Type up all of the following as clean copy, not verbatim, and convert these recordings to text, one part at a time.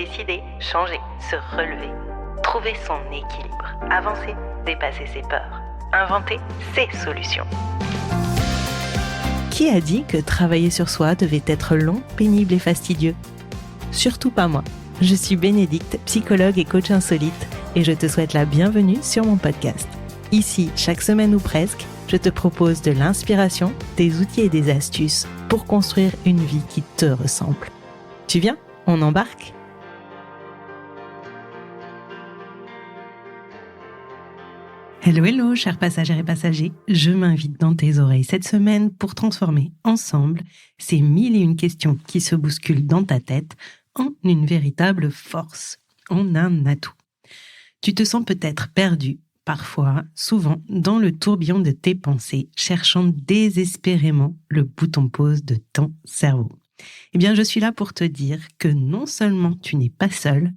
Décider, changer, se relever, trouver son équilibre, avancer, dépasser ses peurs, inventer ses solutions. Qui a dit que travailler sur soi devait être long, pénible et fastidieux ? Surtout pas moi. Je suis Bénédicte, psychologue et coach insolite, et je te souhaite la bienvenue sur mon podcast. Ici, chaque semaine ou presque, je te propose de l'inspiration, des outils et des astuces pour construire une vie qui te ressemble. Tu viens ? On embarque ? Hello, chers passagères et passagers, je m'invite dans tes oreilles cette semaine pour transformer ensemble ces 1001 questions qui se bousculent dans ta tête en une véritable force, en un atout. Tu te sens peut-être perdu, parfois, souvent, dans le tourbillon de tes pensées, cherchant désespérément le bouton pause de ton cerveau. Eh bien, je suis là pour te dire que non seulement tu n'es pas seul,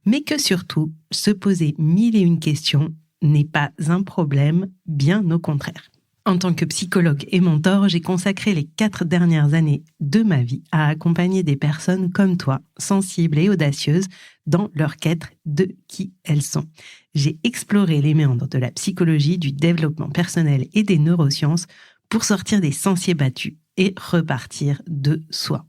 mais que surtout, se poser 1001 questions n'est pas un problème, bien au contraire. En tant que psychologue et mentor, j'ai consacré les 4 dernières années de ma vie à accompagner des personnes comme toi, sensibles et audacieuses, dans leur quête de qui elles sont. J'ai exploré les méandres de la psychologie, du développement personnel et des neurosciences pour sortir des sentiers battus et repartir de soi.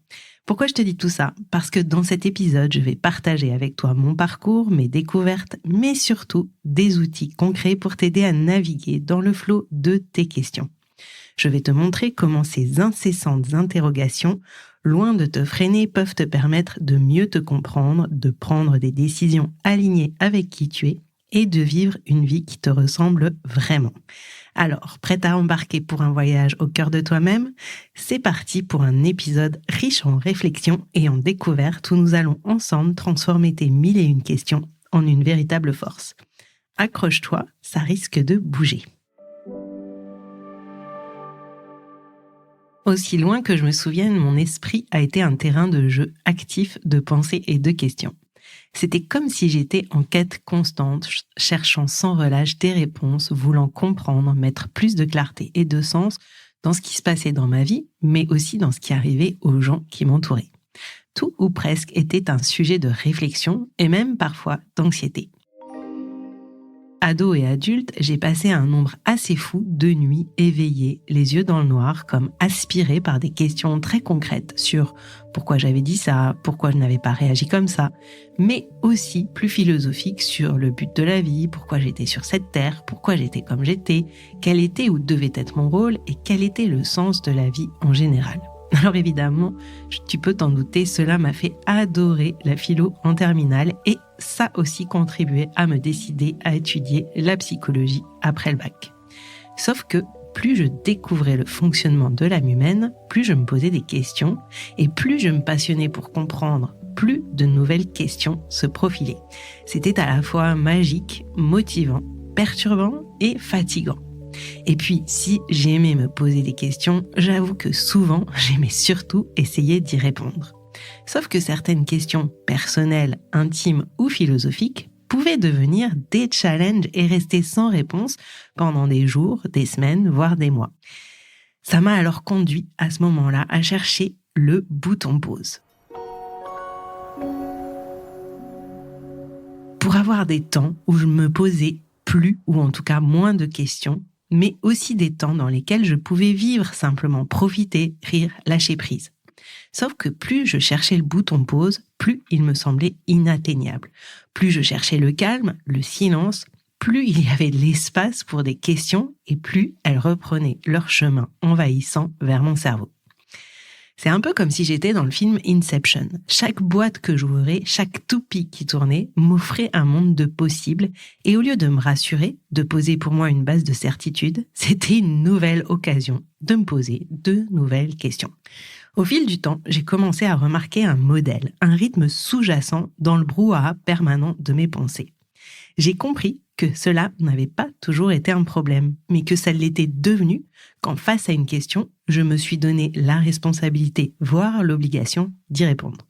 Pourquoi je te dis tout ça ? Parce que dans cet épisode, je vais partager avec toi mon parcours, mes découvertes, mais surtout des outils concrets pour t'aider à naviguer dans le flot de tes questions. Je vais te montrer comment ces incessantes interrogations, loin de te freiner, peuvent te permettre de mieux te comprendre, de prendre des décisions alignées avec qui tu es et de vivre une vie qui te ressemble vraiment. Alors, prête à embarquer pour un voyage au cœur de toi-même ? C'est parti pour un épisode riche en réflexion et en découvertes où nous allons ensemble transformer tes 1001 questions en une véritable force. Accroche-toi, ça risque de bouger. Aussi loin que je me souvienne, mon esprit a été un terrain de jeu actif de pensées et de questions. C'était comme si j'étais en quête constante, cherchant sans relâche des réponses, voulant comprendre, mettre plus de clarté et de sens dans ce qui se passait dans ma vie, mais aussi dans ce qui arrivait aux gens qui m'entouraient. Tout ou presque était un sujet de réflexion et même parfois d'anxiété. Ado et adulte, j'ai passé un nombre assez fou de nuits éveillées, les yeux dans le noir, comme aspirées par des questions très concrètes sur pourquoi j'avais dit ça, pourquoi je n'avais pas réagi comme ça, mais aussi plus philosophiques sur le but de la vie, pourquoi j'étais sur cette terre, pourquoi j'étais comme j'étais, quel était ou devait être mon rôle et quel était le sens de la vie en général. Alors évidemment, tu peux t'en douter, cela m'a fait adorer la philo en terminale et ça aussi contribué à me décider à étudier la psychologie après le bac. Sauf que plus je découvrais le fonctionnement de l'âme humaine, plus je me posais des questions et plus je me passionnais pour comprendre, plus de nouvelles questions se profilaient. C'était à la fois magique, motivant, perturbant et fatigant. Et puis, si j'aimais me poser des questions, j'avoue que souvent, j'aimais surtout essayer d'y répondre. Sauf que certaines questions personnelles, intimes ou philosophiques pouvaient devenir des challenges et rester sans réponse pendant des jours, des semaines, voire des mois. Ça m'a alors conduit à ce moment-là à chercher le bouton pause. Pour avoir des temps où je me posais plus ou en tout cas moins de questions, mais aussi des temps dans lesquels je pouvais vivre simplement, profiter, rire, lâcher prise. Sauf que plus je cherchais le bouton pause, plus il me semblait inatteignable. Plus je cherchais le calme, le silence, plus il y avait de l'espace pour des questions et plus elles reprenaient leur chemin envahissant vers mon cerveau. C'est un peu comme si j'étais dans le film Inception. Chaque boîte que j'ouvrais, chaque toupie qui tournait m'offrait un monde de possibles et au lieu de me rassurer, de poser pour moi une base de certitude, c'était une nouvelle occasion de me poser de nouvelles questions. Au fil du temps, j'ai commencé à remarquer un modèle, un rythme sous-jacent dans le brouhaha permanent de mes pensées. J'ai compris que cela n'avait pas toujours été un problème, mais que ça l'était devenu quand face à une question, je me suis donné la responsabilité, voire l'obligation d'y répondre.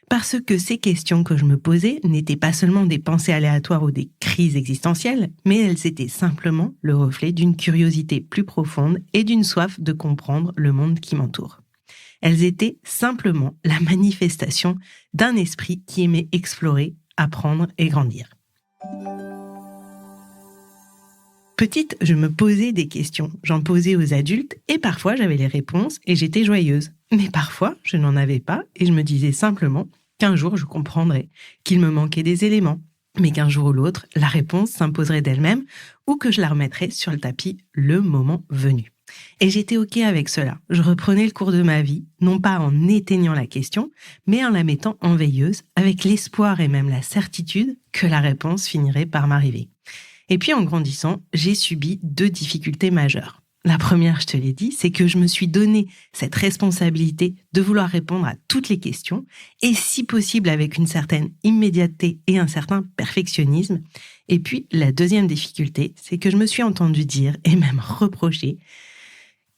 Parce que ces questions que je me posais n'étaient pas seulement des pensées aléatoires ou des crises existentielles, mais elles étaient simplement le reflet d'une curiosité plus profonde et d'une soif de comprendre le monde qui m'entoure. Elles étaient simplement la manifestation d'un esprit qui aimait explorer, apprendre et grandir. Petite, je me posais des questions. J'en posais aux adultes et parfois j'avais les réponses et j'étais joyeuse. Mais parfois, je n'en avais pas et je me disais simplement qu'un jour je comprendrais, qu'il me manquait des éléments, mais qu'un jour ou l'autre, la réponse s'imposerait d'elle-même ou que je la remettrais sur le tapis le moment venu. Et j'étais OK avec cela. Je reprenais le cours de ma vie, non pas en éteignant la question, mais en la mettant en veilleuse, avec l'espoir et même la certitude que la réponse finirait par m'arriver. Et puis en grandissant, j'ai subi 2 difficultés majeures. La première, je te l'ai dit, c'est que je me suis donné cette responsabilité de vouloir répondre à toutes les questions, et si possible avec une certaine immédiateté et un certain perfectionnisme. Et puis la deuxième difficulté, c'est que je me suis entendue dire, et même reprocher,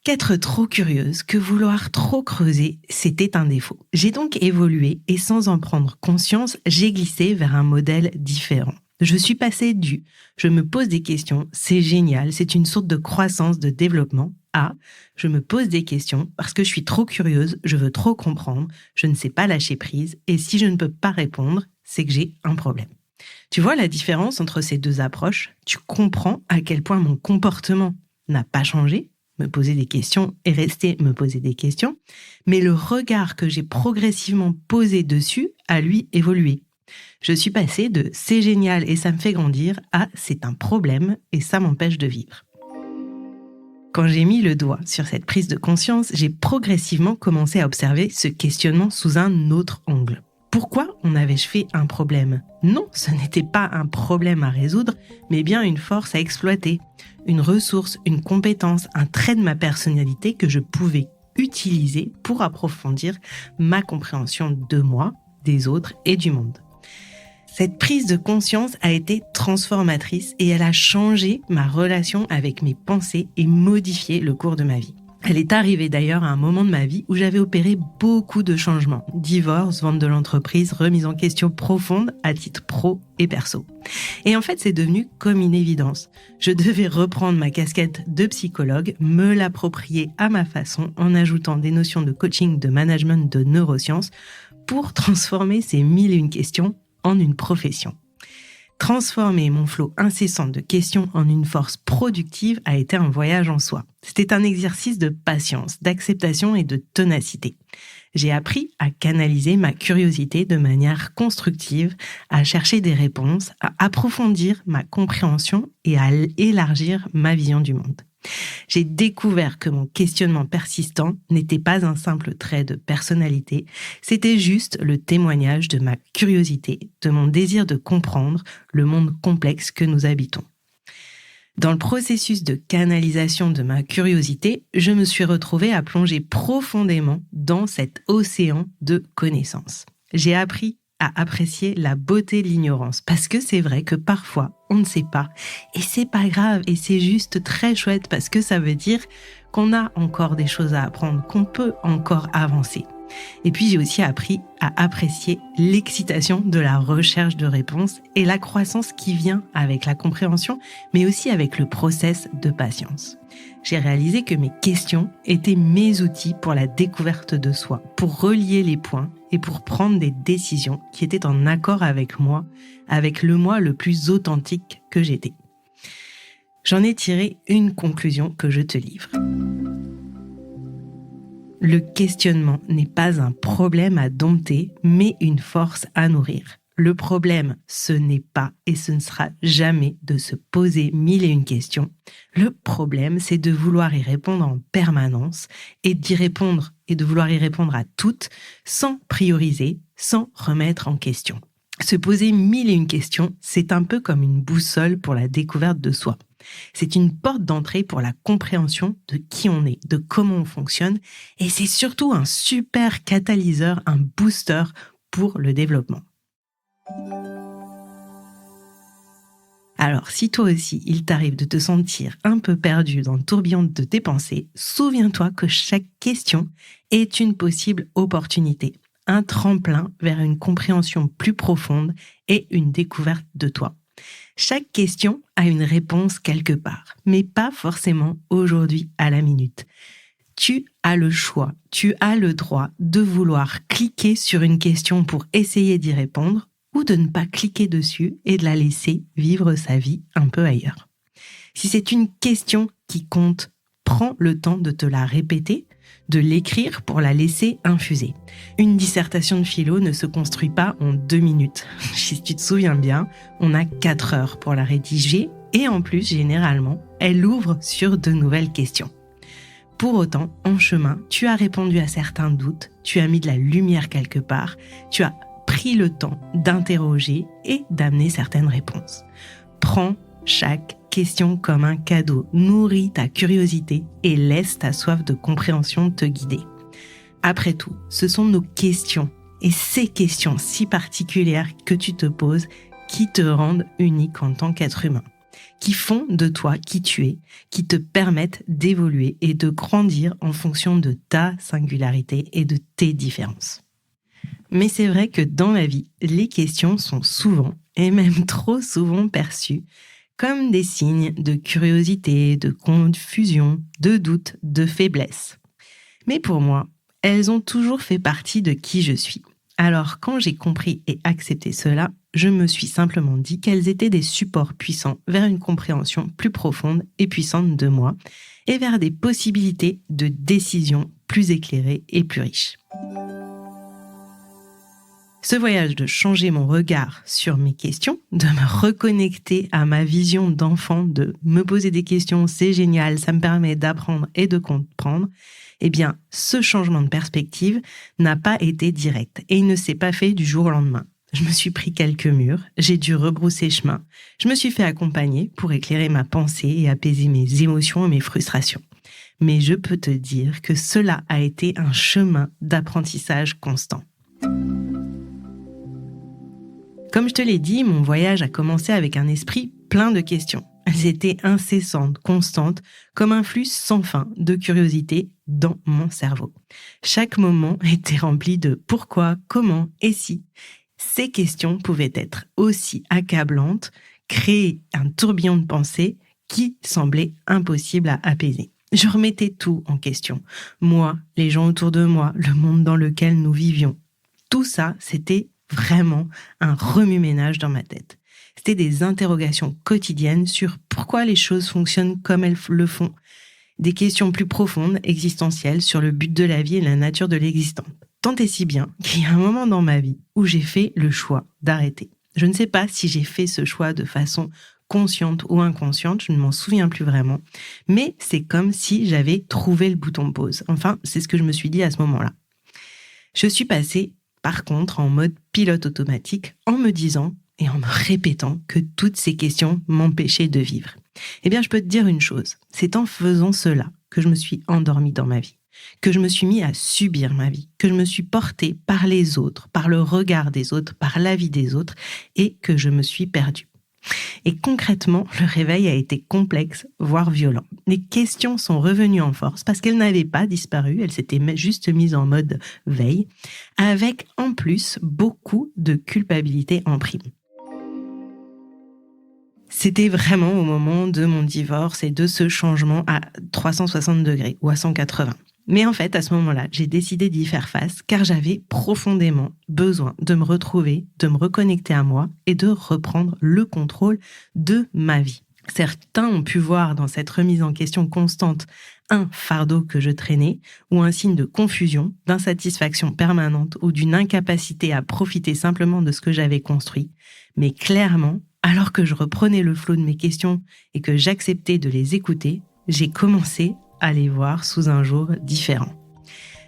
qu'être trop curieuse, que vouloir trop creuser, c'était un défaut. J'ai donc évolué, et sans en prendre conscience, j'ai glissé vers un modèle différent. Je suis passée du « je me pose des questions, c'est génial, c'est une sorte de croissance, de développement » à « je me pose des questions parce que je suis trop curieuse, je veux trop comprendre, je ne sais pas lâcher prise et si je ne peux pas répondre, c'est que j'ai un problème ». Tu vois la différence entre ces 2 approches? Tu comprends à quel point mon comportement n'a pas changé, me poser des questions et rester me poser des questions, mais le regard que j'ai progressivement posé dessus a lui évolué. Je suis passée de « c'est génial et ça me fait grandir » à « c'est un problème et ça m'empêche de vivre ». Quand j'ai mis le doigt sur cette prise de conscience, j'ai progressivement commencé à observer ce questionnement sous un autre angle. Pourquoi en avais-je fait un problème? Non, ce n'était pas un problème à résoudre, mais bien une force à exploiter, une ressource, une compétence, un trait de ma personnalité que je pouvais utiliser pour approfondir ma compréhension de moi, des autres et du monde. Cette prise de conscience a été transformatrice et elle a changé ma relation avec mes pensées et modifié le cours de ma vie. Elle est arrivée d'ailleurs à un moment de ma vie où j'avais opéré beaucoup de changements. Divorce, vente de l'entreprise, remise en question profonde à titre pro et perso. Et en fait, c'est devenu comme une évidence. Je devais reprendre ma casquette de psychologue, me l'approprier à ma façon en ajoutant des notions de coaching, de management, de neurosciences pour transformer ces 1001 questions en une profession. Transformer mon flot incessant de questions en une force productive a été un voyage en soi. C'était un exercice de patience, d'acceptation et de ténacité. J'ai appris à canaliser ma curiosité de manière constructive, à chercher des réponses, à approfondir ma compréhension et à élargir ma vision du monde. J'ai découvert que mon questionnement persistant n'était pas un simple trait de personnalité, c'était juste le témoignage de ma curiosité, de mon désir de comprendre le monde complexe que nous habitons. Dans le processus de canalisation de ma curiosité, je me suis retrouvée à plonger profondément dans cet océan de connaissances. J'ai appris à apprécier la beauté de l'ignorance. Parce que c'est vrai que parfois, on ne sait pas. Et c'est pas grave. Et c'est juste très chouette parce que ça veut dire qu'on a encore des choses à apprendre, qu'on peut encore avancer. Et puis, j'ai aussi appris à apprécier l'excitation de la recherche de réponses et la croissance qui vient avec la compréhension, mais aussi avec le process de patience. J'ai réalisé que mes questions étaient mes outils pour la découverte de soi, pour relier les points et pour prendre des décisions qui étaient en accord avec moi, avec le moi le plus authentique que j'étais. J'en ai tiré une conclusion que je te livre. Le questionnement n'est pas un problème à dompter, mais une force à nourrir. Le problème, ce n'est pas et ce ne sera jamais de se poser 1001 questions. Le problème, c'est de vouloir y répondre en permanence et d'y répondre et de vouloir y répondre à toutes sans prioriser, sans remettre en question. Se poser 1001 questions, c'est un peu comme une boussole pour la découverte de soi. C'est une porte d'entrée pour la compréhension de qui on est, de comment on fonctionne et c'est surtout un super catalyseur, un booster pour le développement. Alors, si toi aussi, il t'arrive de te sentir un peu perdu dans le tourbillon de tes pensées, souviens-toi que chaque question est une possible opportunité, un tremplin vers une compréhension plus profonde et une découverte de toi. Chaque question a une réponse quelque part, mais pas forcément aujourd'hui à la minute. Tu as le choix, tu as le droit de vouloir cliquer sur une question pour essayer d'y répondre ou de ne pas cliquer dessus et de la laisser vivre sa vie un peu ailleurs. Si c'est une question qui compte, prends le temps de te la répéter, de l'écrire pour la laisser infuser. Une dissertation de philo ne se construit pas en 2 minutes. Si tu te souviens bien, on a 4 heures pour la rédiger et en plus, généralement, elle ouvre sur de nouvelles questions. Pour autant, en chemin, tu as répondu à certains doutes, tu as mis de la lumière quelque part, tu as pris le temps d'interroger et d'amener certaines réponses. Prends chaque question comme un cadeau, nourris ta curiosité et laisse ta soif de compréhension te guider. Après tout, ce sont nos questions et ces questions si particulières que tu te poses qui te rendent unique en tant qu'être humain, qui font de toi qui tu es, qui te permettent d'évoluer et de grandir en fonction de ta singularité et de tes différences. Mais c'est vrai que dans la vie, les questions sont souvent, et même trop souvent perçues, comme des signes de curiosité, de confusion, de doute, de faiblesse. Mais pour moi, elles ont toujours fait partie de qui je suis. Alors quand j'ai compris et accepté cela, je me suis simplement dit qu'elles étaient des supports puissants vers une compréhension plus profonde et puissante de moi et vers des possibilités de décision plus éclairées et plus riches. Ce voyage de changer mon regard sur mes questions, de me reconnecter à ma vision d'enfant, de me poser des questions, c'est génial, ça me permet d'apprendre et de comprendre, eh bien, ce changement de perspective n'a pas été direct et il ne s'est pas fait du jour au lendemain. Je me suis pris quelques murs, j'ai dû rebrousser chemin, je me suis fait accompagner pour éclairer ma pensée et apaiser mes émotions et mes frustrations. Mais je peux te dire que cela a été un chemin d'apprentissage constant. Comme je te l'ai dit, mon voyage a commencé avec un esprit plein de questions. Elles étaient incessantes, constantes, comme un flux sans fin de curiosité dans mon cerveau. Chaque moment était rempli de pourquoi, comment et si. Ces questions pouvaient être aussi accablantes, créer un tourbillon de pensée qui semblait impossible à apaiser. Je remettais tout en question. Moi, les gens autour de moi, le monde dans lequel nous vivions. Tout ça, c'était vraiment un remue-ménage dans ma tête. C'était des interrogations quotidiennes sur pourquoi les choses fonctionnent comme elles le font. Des questions plus profondes, existentielles, sur le but de la vie et la nature de l'existence. Tant et si bien qu'il y a un moment dans ma vie où j'ai fait le choix d'arrêter. Je ne sais pas si j'ai fait ce choix de façon consciente ou inconsciente, je ne m'en souviens plus vraiment, mais c'est comme si j'avais trouvé le bouton pause. Enfin, c'est ce que je me suis dit à ce moment-là. Je suis passée par contre en mode pilote automatique en me disant et en me répétant que toutes ces questions m'empêchaient de vivre. Eh bien, je peux te dire une chose, c'est en faisant cela que je me suis endormie dans ma vie, que je me suis mis à subir ma vie, que je me suis portée par les autres, par le regard des autres, par l'avis des autres et que je me suis perdue. Et concrètement, le réveil a été complexe, voire violent. Les questions sont revenues en force parce qu'elles n'avaient pas disparu, elles s'étaient juste mises en mode veille, avec en plus beaucoup de culpabilité en prime. C'était vraiment au moment de mon divorce et de ce changement à 360 degrés ou à 180. Mais en fait, à ce moment-là, j'ai décidé d'y faire face car j'avais profondément besoin de me retrouver, de me reconnecter à moi et de reprendre le contrôle de ma vie. Certains ont pu voir dans cette remise en question constante un fardeau que je traînais ou un signe de confusion, d'insatisfaction permanente ou d'une incapacité à profiter simplement de ce que j'avais construit. Mais clairement, alors que je reprenais le flot de mes questions et que j'acceptais de les écouter, j'ai commencé à les voir sous un jour différent.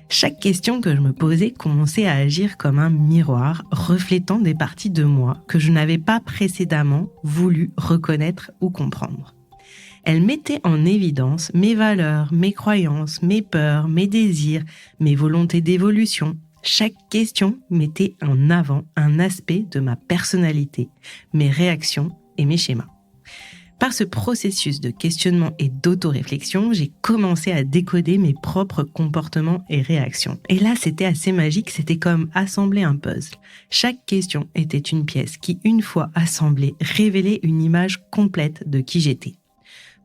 Chaque question que je me posais commençait à agir comme un miroir reflétant des parties de moi que je n'avais pas précédemment voulu reconnaître ou comprendre. Elle mettait en évidence mes valeurs, mes croyances, mes peurs, mes désirs, mes volontés d'évolution. Chaque question mettait en avant un aspect de ma personnalité, mes réactions et mes schémas. Par ce processus de questionnement et d'autoréflexion, j'ai commencé à décoder mes propres comportements et réactions. Et là, c'était assez magique, c'était comme assembler un puzzle. Chaque question était une pièce qui, une fois assemblée, révélait une image complète de qui j'étais.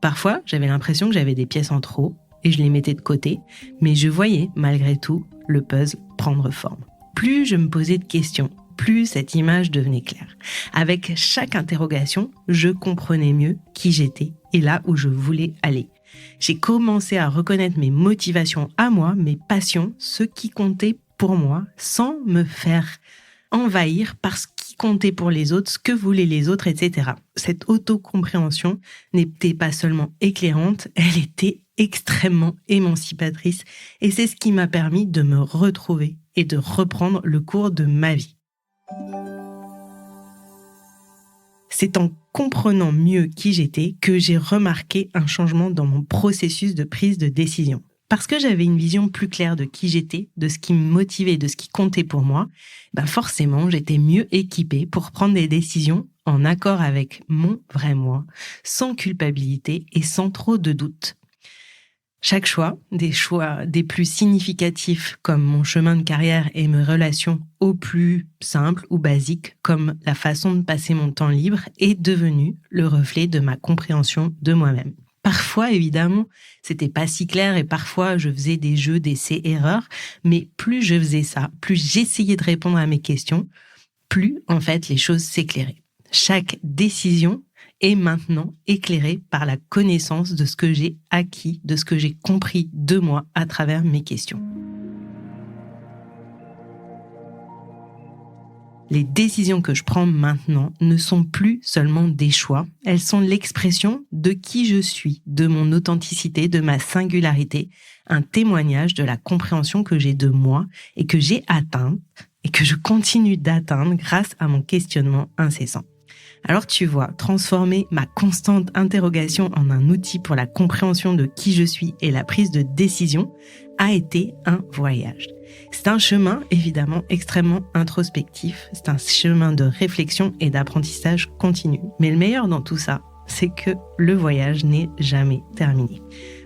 Parfois, j'avais l'impression que j'avais des pièces en trop, et je les mettais de côté, mais je voyais malgré tout le puzzle prendre forme. Plus je me posais de questions, plus cette image devenait claire. Avec chaque interrogation, je comprenais mieux qui j'étais et là où je voulais aller. J'ai commencé à reconnaître mes motivations à moi, mes passions, ce qui comptait pour moi, sans me faire envahir par ce qui comptait pour les autres, ce que voulaient les autres, etc. Cette autocompréhension n'était pas seulement éclairante, elle était extrêmement émancipatrice et c'est ce qui m'a permis de me retrouver et de reprendre le cours de ma vie. C'est en comprenant mieux qui j'étais que j'ai remarqué un changement dans mon processus de prise de décision. Parce que j'avais une vision plus claire de qui j'étais, de ce qui me motivait, de ce qui comptait pour moi, forcément, j'étais mieux équipée pour prendre des décisions en accord avec mon vrai moi, sans culpabilité et sans trop de doutes. Chaque choix des plus significatifs comme mon chemin de carrière et mes relations au plus simples ou basiques comme la façon de passer mon temps libre est devenu le reflet de ma compréhension de moi-même. Parfois, évidemment, c'était pas si clair et parfois je faisais des jeux d'essais-erreurs, mais plus je faisais ça, plus j'essayais de répondre à mes questions, plus en fait les choses s'éclairaient. Chaque décision est maintenant éclairée par la connaissance de ce que j'ai acquis, de ce que j'ai compris de moi à travers mes questions. Les décisions que je prends maintenant ne sont plus seulement des choix, elles sont l'expression de qui je suis, de mon authenticité, de ma singularité, un témoignage de la compréhension que j'ai de moi et que j'ai atteinte et que je continue d'atteindre grâce à mon questionnement incessant. Alors tu vois, transformer ma constante interrogation en un outil pour la compréhension de qui je suis et la prise de décision a été un voyage. C'est un chemin évidemment extrêmement introspectif, c'est un chemin de réflexion et d'apprentissage continu. Mais le meilleur dans tout ça, c'est que le voyage n'est jamais terminé.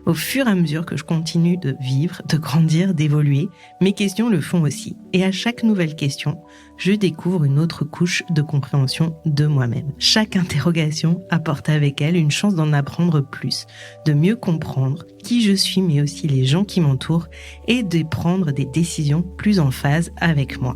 Au fur et à mesure que je continue de vivre, de grandir, d'évoluer, mes questions le font aussi. Et à chaque nouvelle question, je découvre une autre couche de compréhension de moi-même. Chaque interrogation apporte avec elle une chance d'en apprendre plus, de mieux comprendre qui je suis, mais aussi les gens qui m'entourent, et de prendre des décisions plus en phase avec moi.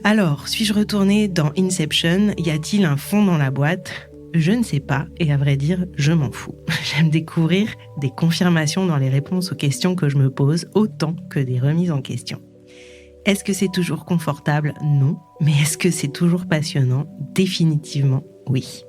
Alors, suis-je retournée dans Inception ? Y a-t-il un fond dans la boîte ? Je ne sais pas, et à vrai dire, je m'en fous. J'aime découvrir des confirmations dans les réponses aux questions que je me pose, autant que des remises en question. Est-ce que c'est toujours confortable ? Non. Mais est-ce que c'est toujours passionnant ? Définitivement, oui.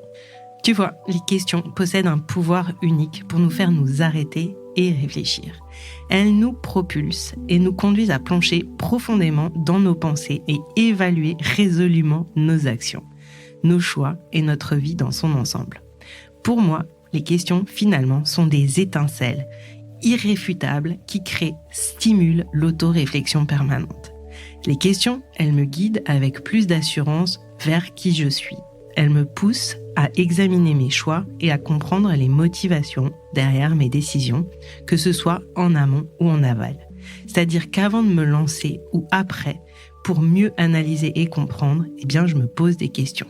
Tu vois, les questions possèdent un pouvoir unique pour nous faire nous arrêter et réfléchir. Elles nous propulsent et nous conduisent à plonger profondément dans nos pensées et évaluer résolument nos actions, nos choix et notre vie dans son ensemble. Pour moi, les questions, finalement, sont des étincelles irréfutables qui créent, stimulent l'auto-réflexion permanente. Les questions, elles me guident avec plus d'assurance vers qui je suis. Elles me poussent à examiner mes choix et à comprendre les motivations derrière mes décisions, que ce soit en amont ou en aval. C'est-à-dire qu'avant de me lancer ou après, pour mieux analyser et comprendre, je me pose des questions.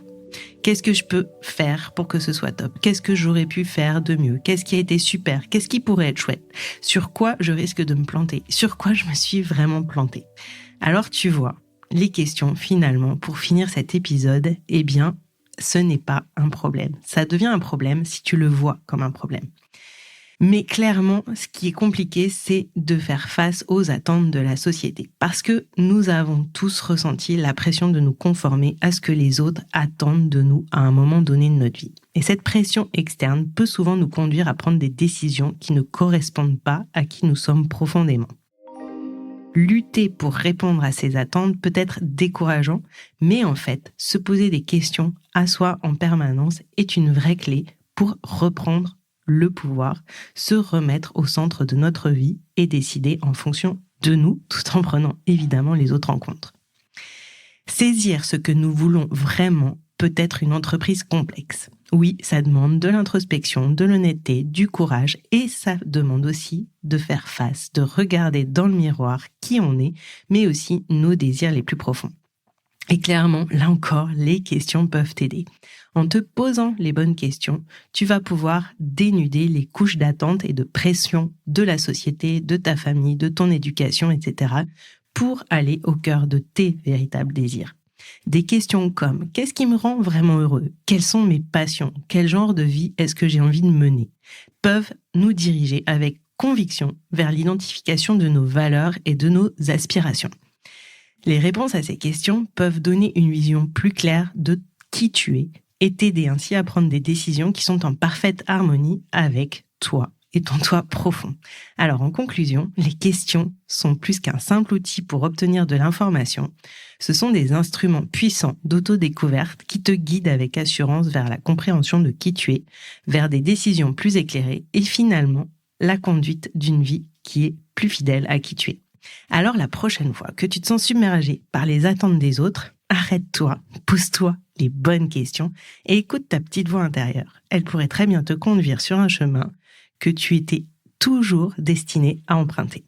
Qu'est-ce que je peux faire pour que ce soit top ? Qu'est-ce que j'aurais pu faire de mieux ? Qu'est-ce qui a été super ? Qu'est-ce qui pourrait être chouette ? Sur quoi je risque de me planter ? Sur quoi je me suis vraiment plantée ? Alors tu vois, les questions finalement, pour finir cet épisode, ce n'est pas un problème. Ça devient un problème si tu le vois comme un problème. Mais clairement, ce qui est compliqué, c'est de faire face aux attentes de la société. Parce que nous avons tous ressenti la pression de nous conformer à ce que les autres attendent de nous à un moment donné de notre vie. Et cette pression externe peut souvent nous conduire à prendre des décisions qui ne correspondent pas à qui nous sommes profondément. Lutter pour répondre à ces attentes peut être décourageant, mais en fait, se poser des questions à soi en permanence est une vraie clé pour reprendre le pouvoir, se remettre au centre de notre vie et décider en fonction de nous, tout en prenant évidemment les autres en compte. Saisir ce que nous voulons vraiment peut être une entreprise complexe. Oui, ça demande de l'introspection, de l'honnêteté, du courage et ça demande aussi de faire face, de regarder dans le miroir qui on est, mais aussi nos désirs les plus profonds. Et clairement, là encore, les questions peuvent t'aider. En te posant les bonnes questions, tu vas pouvoir dénuder les couches d'attente et de pression de la société, de ta famille, de ton éducation, etc. pour aller au cœur de tes véritables désirs. Des questions comme « Qu'est-ce qui me rend vraiment heureux ? Quelles sont mes passions ? Quel genre de vie est-ce que j'ai envie de mener ?» peuvent nous diriger avec conviction vers l'identification de nos valeurs et de nos aspirations. Les réponses à ces questions peuvent donner une vision plus claire de qui tu es et t'aider ainsi à prendre des décisions qui sont en parfaite harmonie avec toi et ton toi profond. Alors en conclusion, les questions sont plus qu'un simple outil pour obtenir de l'information. Ce sont des instruments puissants d'autodécouverte qui te guident avec assurance vers la compréhension de qui tu es, vers des décisions plus éclairées et finalement la conduite d'une vie qui est plus fidèle à qui tu es. Alors la prochaine fois que tu te sens submergé par les attentes des autres, arrête-toi, pose-toi les bonnes questions et écoute ta petite voix intérieure. Elle pourrait très bien te conduire sur un chemin que tu étais toujours destiné à emprunter.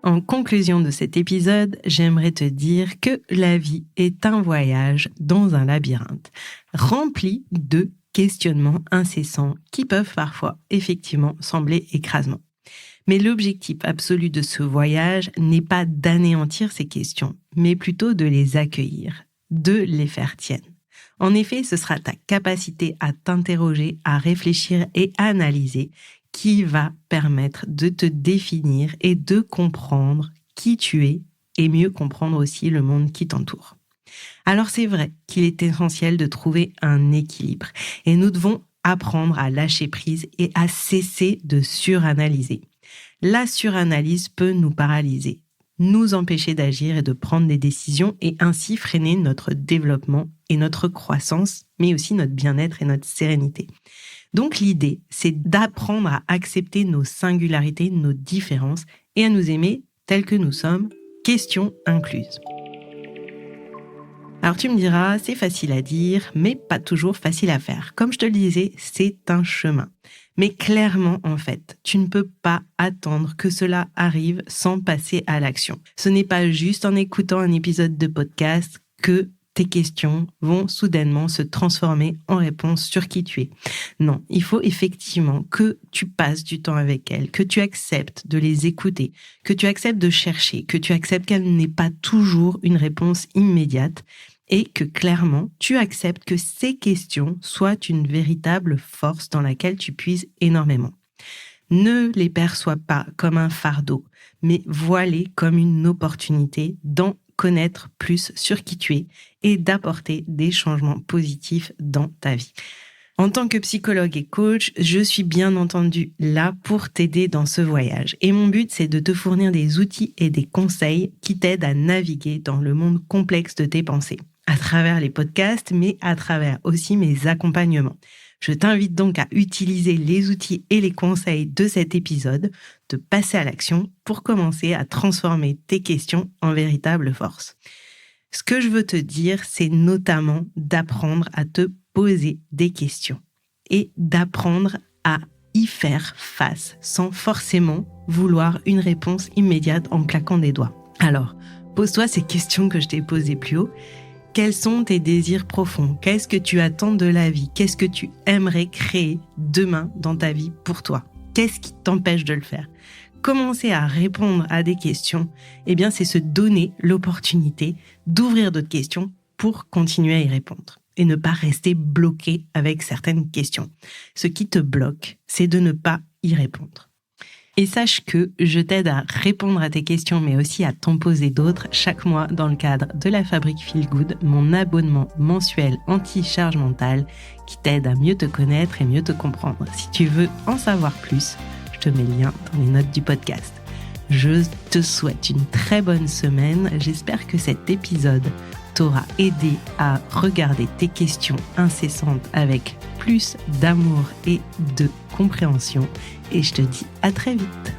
En conclusion de cet épisode, j'aimerais te dire que la vie est un voyage dans un labyrinthe, rempli de questionnements incessants qui peuvent parfois effectivement sembler écrasants. Mais l'objectif absolu de ce voyage n'est pas d'anéantir ces questions, mais plutôt de les accueillir, de les faire tiennes. En effet, ce sera ta capacité à t'interroger, à réfléchir et à analyser qui va permettre de te définir et de comprendre qui tu es et mieux comprendre aussi le monde qui t'entoure. Alors c'est vrai qu'il est essentiel de trouver un équilibre et nous devons apprendre à lâcher prise et à cesser de suranalyser. La suranalyse peut nous paralyser, nous empêcher d'agir et de prendre des décisions et ainsi freiner notre développement et notre croissance, mais aussi notre bien-être et notre sérénité. Donc l'idée, c'est d'apprendre à accepter nos singularités, nos différences et à nous aimer tels que nous sommes, questions incluses. Alors tu me diras, c'est facile à dire, mais pas toujours facile à faire. Comme je te le disais, c'est un chemin. Mais clairement, en fait, tu ne peux pas attendre que cela arrive sans passer à l'action. Ce n'est pas juste en écoutant un épisode de podcast que tes questions vont soudainement se transformer en réponse sur qui tu es. Non, il faut effectivement que tu passes du temps avec elles, que tu acceptes de les écouter, que tu acceptes de chercher, que tu acceptes qu'elle n'ait pas toujours une réponse immédiate et que clairement, tu acceptes que ces questions soient une véritable force dans laquelle tu puises énormément. Ne les perçois pas comme un fardeau, mais vois-les comme une opportunité d'en connaître plus sur qui tu es et d'apporter des changements positifs dans ta vie. En tant que psychologue et coach, je suis bien entendu là pour t'aider dans ce voyage. Et mon but, c'est de te fournir des outils et des conseils qui t'aident à naviguer dans le monde complexe de tes pensées, à travers les podcasts, mais à travers aussi mes accompagnements. Je t'invite donc à utiliser les outils et les conseils de cet épisode, de passer à l'action pour commencer à transformer tes questions en véritable force. Ce que je veux te dire, c'est notamment d'apprendre à te poser des questions et d'apprendre à y faire face sans forcément vouloir une réponse immédiate en claquant des doigts. Alors, pose-toi ces questions que je t'ai posées plus haut. Quels sont tes désirs profonds ? Qu'est-ce que tu attends de la vie ? Qu'est-ce que tu aimerais créer demain dans ta vie pour toi ? Qu'est-ce qui t'empêche de le faire ? Commencer à répondre à des questions, c'est se donner l'opportunité d'ouvrir d'autres questions pour continuer à y répondre et ne pas rester bloqué avec certaines questions. Ce qui te bloque, c'est de ne pas y répondre. Et sache que je t'aide à répondre à tes questions, mais aussi à t'en poser d'autres chaque mois dans le cadre de la Fabrique Feel Good, mon abonnement mensuel anti-charge mentale qui t'aide à mieux te connaître et mieux te comprendre. Si tu veux en savoir plus, je te mets le lien dans les notes du podcast. Je te souhaite une très bonne semaine. J'espère que cet épisode t'aura aidé à regarder tes questions incessantes avec plus d'amour et de compréhension. Et je te dis à très vite.